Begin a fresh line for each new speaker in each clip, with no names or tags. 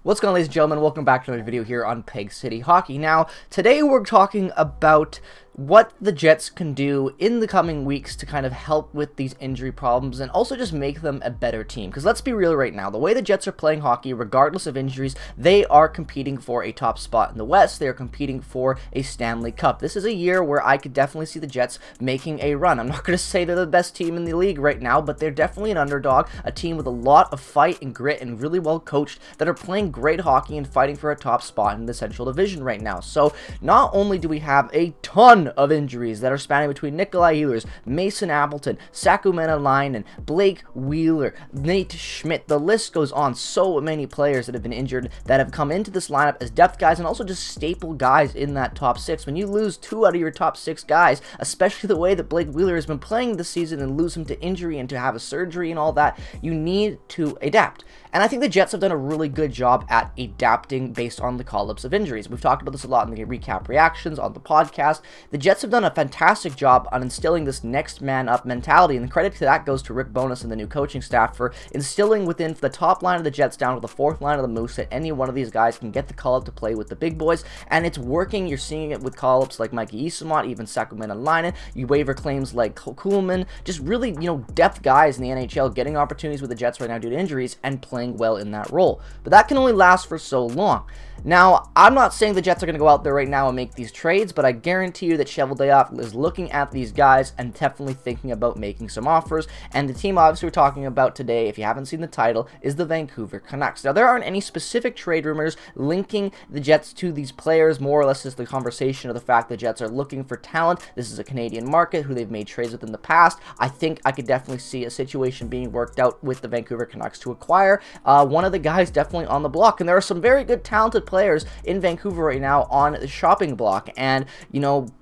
What's going on, ladies and gentlemen? Welcome back to another video here on Peg City Hockey. Now, today we're talking about what the Jets can do in the coming weeks to kind of help with these injury problems and also just make them a better team. Because let's be real right now, the way the Jets are playing hockey, regardless of injuries, they are competing for a top spot in the West. They are competing for a Stanley Cup. This is a year where I could definitely see the Jets making a run. I'm not going to say they're the best team in the league right now, but they're definitely an underdog, a team with a lot of fight and grit and really well coached that are playing great hockey and fighting for a top spot in the Central Division right now. So not only do we have a ton of injuries that are spanning between Nikolai Ehlers, Mason Appleton, Saku Maenalainen, Blake Wheeler, Nate Schmidt. The list goes on. So many players that have been injured that have come into this lineup as depth guys and also just staple guys in that top six. When you lose 2 out of your top 6 guys, especially the way that Blake Wheeler has been playing this season, and lose him to injury and to have a surgery and all that, you need to adapt. And I think the Jets have done a really good job at adapting based on the call-ups of injuries. We've talked about this a lot in the recap reactions on the podcast. The Jets have done a fantastic job on instilling this next man up mentality, and the credit to that goes to Rick Bowness and the new coaching staff for instilling within the top line of the Jets down to the 4th line of the Moose that any one of these guys can get the call-up to play with the big boys, and it's working. You're seeing it with call-ups like Mikey Eyssimont, even Saku Maenalainen, you waiver claims like Kuhlman, just really, depth guys in the NHL getting opportunities with the Jets right now due to injuries and playing well in that role. But that can only last for so long. Now, I'm not saying the Jets are going to go out there right now and make these trades, but I guarantee you that Cheveldayoff is looking at these guys and definitely thinking about making some offers. And the team obviously we're talking about today, if you haven't seen the title, is the Vancouver Canucks. Now, there aren't any specific trade rumors linking the Jets to these players. More or less is the conversation of the fact the Jets are looking for talent. This is a Canadian market who they've made trades with in the past. I think I could definitely see a situation being worked out with the Vancouver Canucks to acquire one of the guys definitely on the block. And there are some very good talented players in Vancouver right now on the shopping block. And,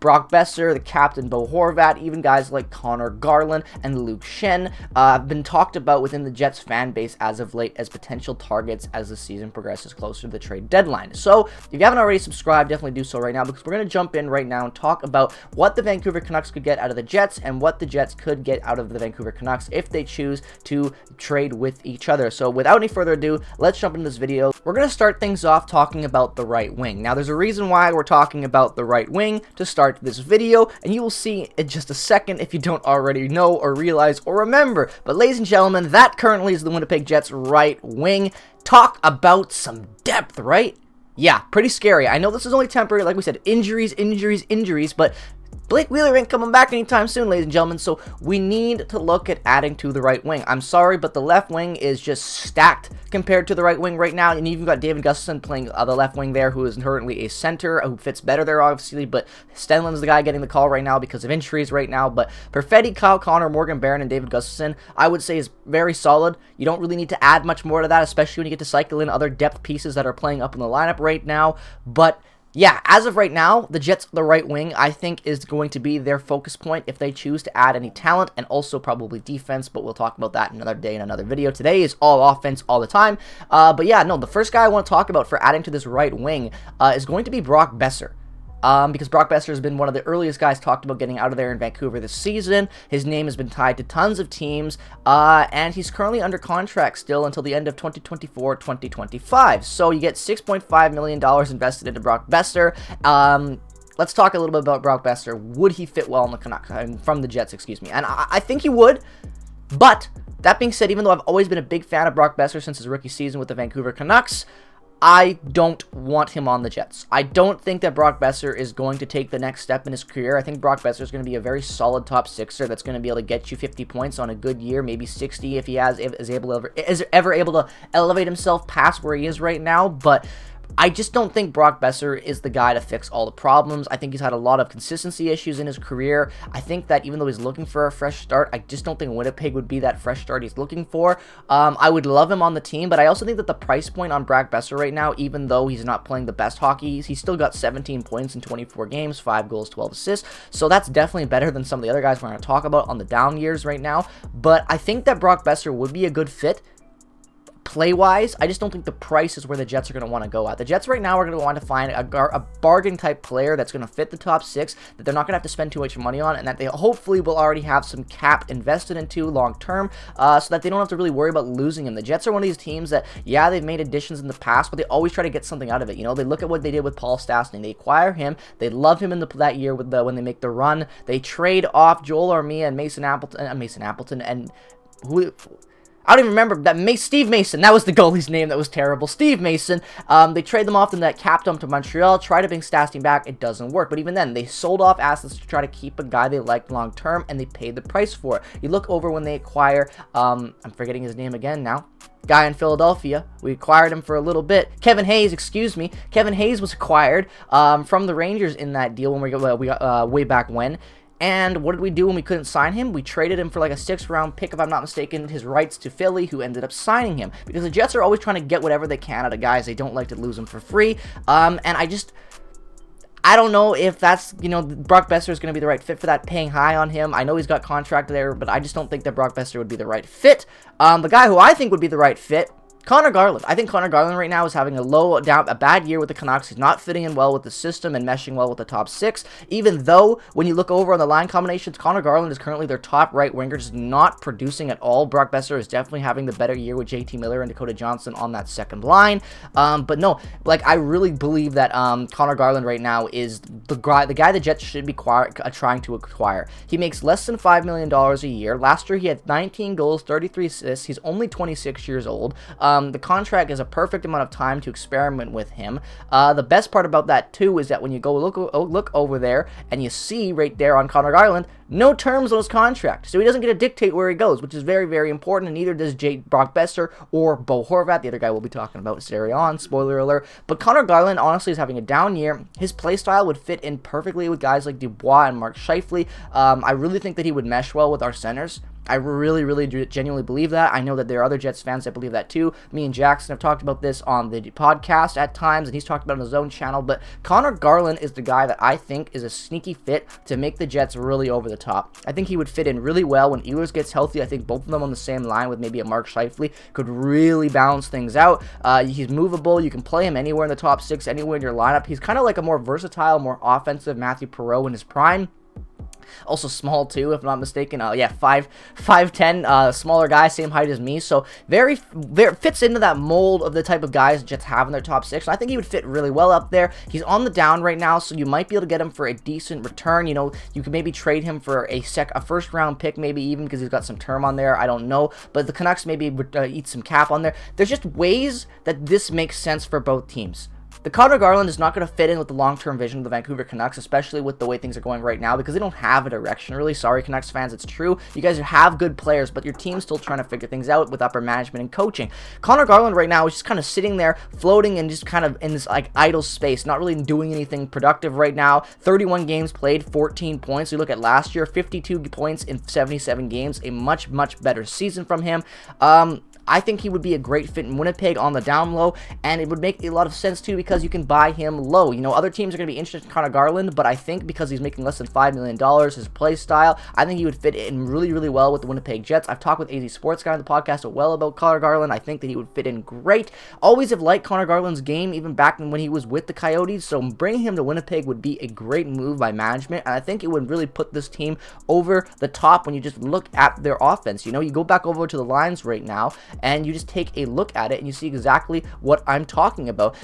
Brock Boeser, the captain, Bo Horvat, even guys like Connor Garland and Luke Schenn have been talked about within the Jets fan base as of late as potential targets as the season progresses closer to the trade deadline. So, if you haven't already subscribed, definitely do so right now, because we're going to jump in right now and talk about what the Vancouver Canucks could get out of the Jets and what the Jets could get out of the Vancouver Canucks if they choose to trade with each other. So, without any further ado, let's jump into this video. We're going to start things off talking about the right wing. Now, there's a reason why we're talking about the right wing to start this video, and you will see in just a second if you don't already know or realize or remember. But ladies and gentlemen, that currently is the Winnipeg Jets right wing. Talk about some depth, right? Yeah, pretty scary. I know this is only temporary, like we said, injuries, but Blake Wheeler ain't coming back anytime soon, ladies and gentlemen, so we need to look at adding to the right wing. I'm sorry, but the left wing is just stacked compared to the right wing right now, and you've got David Gustafsson playing the left wing there, who is currently a center, who fits better there, obviously, but Stenlund's the guy getting the call right now because of injuries right now. But Perfetti, Kyle Connor, Morgan Barron, and David Gustafsson, I would say is very solid. You don't really need to add much more to that, especially when you get to cycle in other depth pieces that are playing up in the lineup right now, but yeah, as of right now, the Jets, the right wing, I think is going to be their focus point if they choose to add any talent, and also probably defense, but we'll talk about that another day in another video. Today is all offense all the time. But yeah, no, the first guy I want to talk about for adding to this right wing is going to be Brock Boeser. Because Brock Boeser has been one of the earliest guys talked about getting out of there in Vancouver this season. His name has been tied to tons of teams, and he's currently under contract still until the end of 2024-2025. So you get $6.5 million invested into Brock Boeser. Let's talk a little bit about Brock Boeser. Would he fit well in the Canucks, from the Jets, excuse me? And I think he would, but that being said, even though I've always been a big fan of Brock Boeser since his rookie season with the Vancouver Canucks, I don't want him on the Jets. I don't think that Brock Boeser is going to take the next step in his career. I think Brock Boeser is going to be a very solid top sixer that's going to be able to get you 50 points on a good year, maybe 60 if he is ever able to elevate himself past where he is right now. But I just don't think Brock Boeser is the guy to fix all the problems. I think he's had a lot of consistency issues in his career. I think that even though he's looking for a fresh start, I just don't think Winnipeg would be that fresh start he's looking for. I would love him on the team, but I also think that the price point on Brock Boeser right now, even though he's not playing the best hockey, he's still got 17 points in 24 games, 5 goals, 12 assists. So that's definitely better than some of the other guys we're going to talk about on the down years right now. But I think that Brock Boeser would be a good fit play-wise, I just don't think the price is where the Jets are going to want to go at. The Jets right now are going to want to find a bargain-type player that's going to fit the top 6, that they're not going to have to spend too much money on, and that they hopefully will already have some cap invested into long-term, so that they don't have to really worry about losing him. The Jets are one of these teams that, yeah, they've made additions in the past, but they always try to get something out of it. You know, they look at what they did with Paul Stastny. They acquire him. They love him in that year with when they make the run. They trade off Joel Armia and Mason Appleton, and who... I don't even remember that Steve Mason. That was the goalie's name. That was terrible. Steve Mason. They trade them off in that cap dump to Montreal. Try to bring Stastny back. It doesn't work. But even then, they sold off assets to try to keep a guy they liked long term, and they paid the price for it. You look over when they acquire. I'm forgetting his name again now. Guy in Philadelphia. We acquired him for a little bit. Kevin Hayes, excuse me. Kevin Hayes was acquired from the Rangers in that deal when we got way back when. And what did we do when we couldn't sign him? We traded him for like a 6th-round pick, if I'm not mistaken, his rights to Philly, who ended up signing him. Because the Jets are always trying to get whatever they can out of guys. They don't like to lose them for free. And I don't know if that's, you know, Brock Boeser is going to be the right fit for that, paying high on him. I know he's got contract there, but I just don't think that Brock Boeser would be the right fit. The guy who I think would be the right fit, Connor Garland. I think Connor Garland right now is having a bad year with the Canucks. He's not fitting in well with the system and meshing well with the top 6. Even though, when you look over on the line combinations, Connor Garland is currently their top right winger, just not producing at all. Brock Boeser is definitely having the better year with JT Miller and Dakota Johnson on that second line. But no, like, I really believe that Connor Garland right now is the guy the Jets should be trying to acquire. He makes less than $5 million a year. Last year, he had 19 goals, 33 assists. He's only 26 years old. The contract is a perfect amount of time to experiment with him. The best part about that, too, is that when you go look over there and you see right there on Connor Garland, no terms on his contract. So he doesn't get to dictate where he goes, which is very, very important, and neither does Brock Boeser or Bo Horvat, the other guy we'll be talking about Sarah on, spoiler alert. But Connor Garland, honestly, is having a down year. His play style would fit in perfectly with guys like Dubois and Mark Scheifele. I really think that he would mesh well with our centers. I really, really genuinely believe that. I know that there are other Jets fans that believe that too. Me and Jackson have talked about this on the podcast at times, and he's talked about it on his own channel. But Connor Garland is the guy that I think is a sneaky fit to make the Jets really over the top. I think he would fit in really well when Ehlers gets healthy. I think both of them on the same line with maybe a Mark Scheifele could really balance things out. He's movable. You can play him anywhere in the top 6, anywhere in your lineup. He's kind of like a more versatile, more offensive Matthew Perreault in his prime. Also small too, if I'm not mistaken. 5'10", smaller guy, same height as me. So very fits into that mold of the type of guys Jets have in their top 6. So I think he would fit really well up there. He's on the down right now, so you might be able to get him for a decent return. You know, you could maybe trade him for a 1st-round pick, maybe even, because he's got some term on there. I don't know, but the Canucks maybe eat some cap on there. There's just ways that this makes sense for both teams. The Connor Garland is not going to fit in with the long-term vision of the Vancouver Canucks, especially with the way things are going right now, because they don't have a direction, really. Sorry, Canucks fans, it's true. You guys have good players, but your team's still trying to figure things out with upper management and coaching. Connor Garland right now is just kind of sitting there, floating and just kind of in this, like, idle space, not really doing anything productive right now. 31 games played, 14 points. You look at last year, 52 points in 77 games, a much, much better season from him. I think he would be a great fit in Winnipeg on the down low, and it would make a lot of sense too because you can buy him low. You know, other teams are going to be interested in Connor Garland, but I think because he's making less than $5 million, his play style, I think he would fit in really, really well with the Winnipeg Jets. I've talked with AZ Sports Guy on the podcast well about Connor Garland. I think that he would fit in great. Always have liked Connor Garland's game, even back when he was with the Coyotes, so bringing him to Winnipeg would be a great move by management, and I think it would really put this team over the top when you just look at their offense. You know, you go back over to the lines right now, and you just take a look at it and you see exactly what I'm talking about.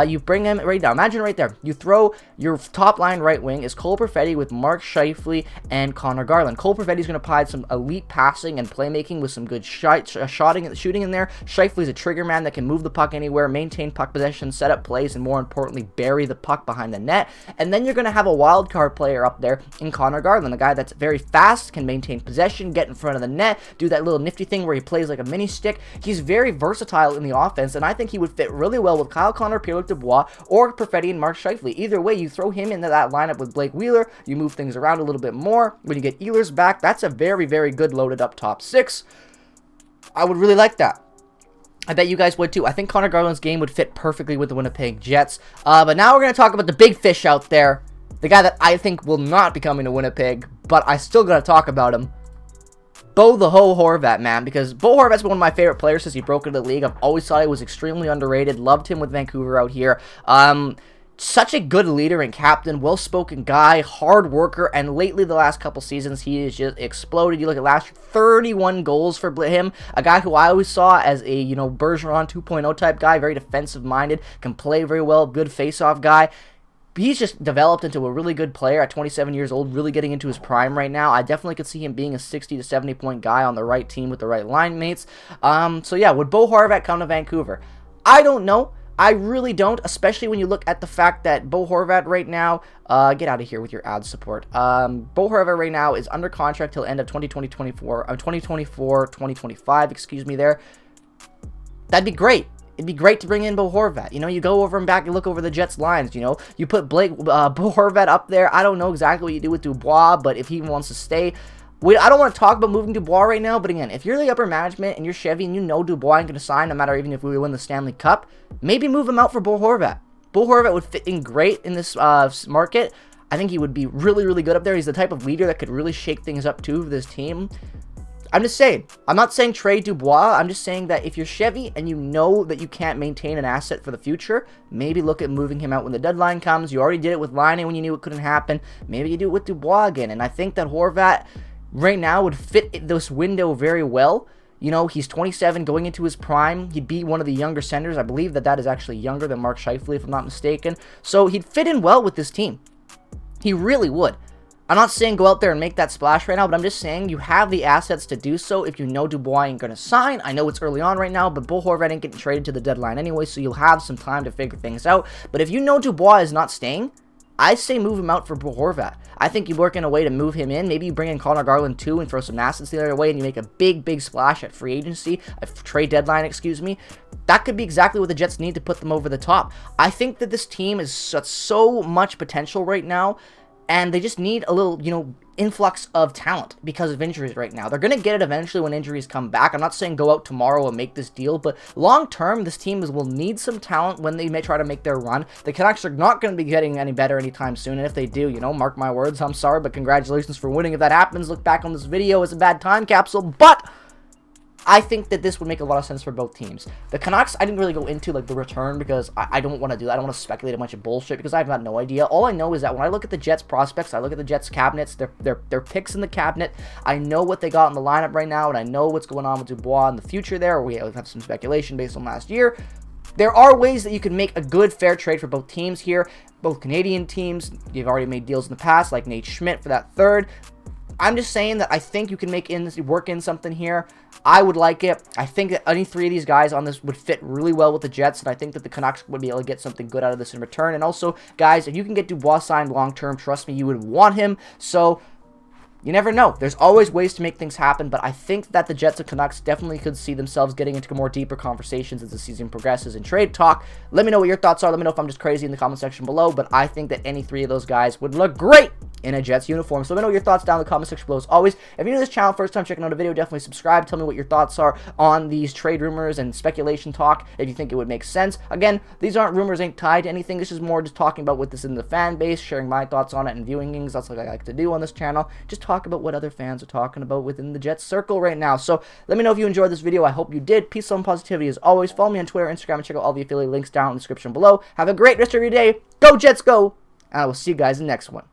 You bring him right now. Imagine right there. You throw your top line right wing is Cole Perfetti with Mark Scheifele and Connor Garland. Cole Perfetti is going to provide some elite passing and playmaking with some good shooting in there. Scheifele is a trigger man that can move the puck anywhere, maintain puck possession, set up plays, and more importantly, bury the puck behind the net. And then you're going to have a wild card player up there in Connor Garland, a guy that's very fast, can maintain possession, get in front of the net, do that little nifty thing where he plays like a mini stick. He's very versatile in the offense, and I think he would fit really well with Kyle Connor, Pierre-Luc Dubois, or Perfetti and Mark Scheifele. Either way, you throw him into that lineup with Blake Wheeler, you move things around a little bit more. When you get Ehlers back, that's a very, very good loaded up top 6. I would really like that. I bet you guys would too. I think Connor Garland's game would fit perfectly with the Winnipeg Jets. But now we're going to talk about the big fish out there. The guy that I think will not be coming to Winnipeg, but I still got to talk about him. Bo the Ho Horvat, man, because Bo Horvat's been one of my favorite players since he broke into the league. I've always thought he was extremely underrated. Loved him with Vancouver out here. Such a good leader and captain, well-spoken guy, hard worker, and lately the last couple seasons he has just exploded. You look at last year, 31 goals for him, a guy who I always saw as a, you know, Bergeron 2.0 type guy, very defensive-minded, can play very well, good face-off guy. He's just developed into a really good player at 27 years old, really getting into his prime right now. I definitely could see him being a 60 to 70 point guy on the right team with the right line mates. So yeah, would Bo Horvat come to Vancouver? I don't know. I really don't, especially when you look at the fact that Bo Horvat right now, get out of here with your ad support. Bo Horvat right now is under contract till end of 2024, excuse me there. That'd be great. It'd be great to bring in Bo Horvat. You know, you go over and back and look over the Jets' lines, you know. You put Bo Horvat up there. I don't know exactly what you do with Dubois, but if he wants to stay... I don't want to talk about moving Dubois right now, but again, if you're the upper management and you're Chevy and you know Dubois ain't going to sign no matter even if we win the Stanley Cup, maybe move him out for Bo Horvat. Bo Horvat would fit in great in this market. I think he would be really, really good up there. He's the type of leader that could really shake things up too for this team. I'm just saying. I'm not saying trade Dubois. I'm just saying that if you're Chevy and you know that you can't maintain an asset for the future, maybe look at moving him out when the deadline comes. You already did it with Laine when you knew it couldn't happen. Maybe you do it with Dubois again. And I think that Horvat... right now would fit this window very well. You know, he's 27 going into his prime. He'd be one of the younger centers. I believe that is actually younger than Mark Scheifele, if I'm not mistaken. So he'd fit in well with this team. He really would. I'm not saying go out there and make that splash right now, but I'm just saying you have the assets to do so if you know Dubois ain't going to sign. I know it's early on right now, but Bo Horvat ain't getting traded to the deadline anyway, so you'll have some time to figure things out. But if you know Dubois is not staying, I say move him out for Bo Horvat. I think you work in a way to move him in. Maybe you bring in Connor Garland too and throw some assets the other way and you make a big, big splash at free agency, a trade deadline, excuse me. That could be exactly what the Jets need to put them over the top. I think that this team is so much potential right now, and they just need a little, you know, influx of talent because of injuries right now. They're going to get it eventually when injuries come back. I'm not saying go out tomorrow and make this deal, but long term, this team will need some talent when they may try to make their run. The Canucks are not going to be getting any better anytime soon, and if they do, you know, mark my words, I'm sorry, but congratulations for winning if that happens. Look back on this video as a bad time capsule, but I think that this would make a lot of sense for both teams. The Canucks, I didn't really go into like the return because I don't want to do that. I don't want to speculate a bunch of bullshit because I've got no idea. All I know is that when I look at the Jets prospects, I look at the Jets cabinets, their picks in the cabinet. I know what they got in the lineup right now, and I know what's going on with Dubois in the future there. We have some speculation based on last year. There are ways that you can make a good, fair trade for both teams here. Both Canadian teams, you've already made deals in the past, like Nate Schmidt for that third. I'm just saying that I think you can work in something here. I would like it. I think that any three of these guys on this would fit really well with the Jets, and I think that the Canucks would be able to get something good out of this in return. And also, guys, if you can get Dubois signed long-term, trust me, you would want him. So, you never know. There's always ways to make things happen, but I think that the Jets and Canucks definitely could see themselves getting into more deeper conversations as the season progresses and trade talk. Let me know what your thoughts are. Let me know if I'm just crazy in the comment section below, but I think that any three of those guys would look great in a Jets uniform. So let me know your thoughts down in the comment section below. As always, if you're new to this channel, first time checking out a video, definitely subscribe. Tell me what your thoughts are on these trade rumors and speculation talk, if you think it would make sense. Again, these aren't rumors, ain't tied to anything. This is more just talking about what this in the fan base, sharing my thoughts on it and viewing things. That's what I like to do on this channel. Just talk about what other fans are talking about within the Jets circle right now. So let me know if you enjoyed this video. I hope you did. Peace, love, and positivity as always. Follow me on Twitter, Instagram, and check out all the affiliate links down in the description below. Have a great rest of your day. Go Jets, go! And I will see you guys in the next one.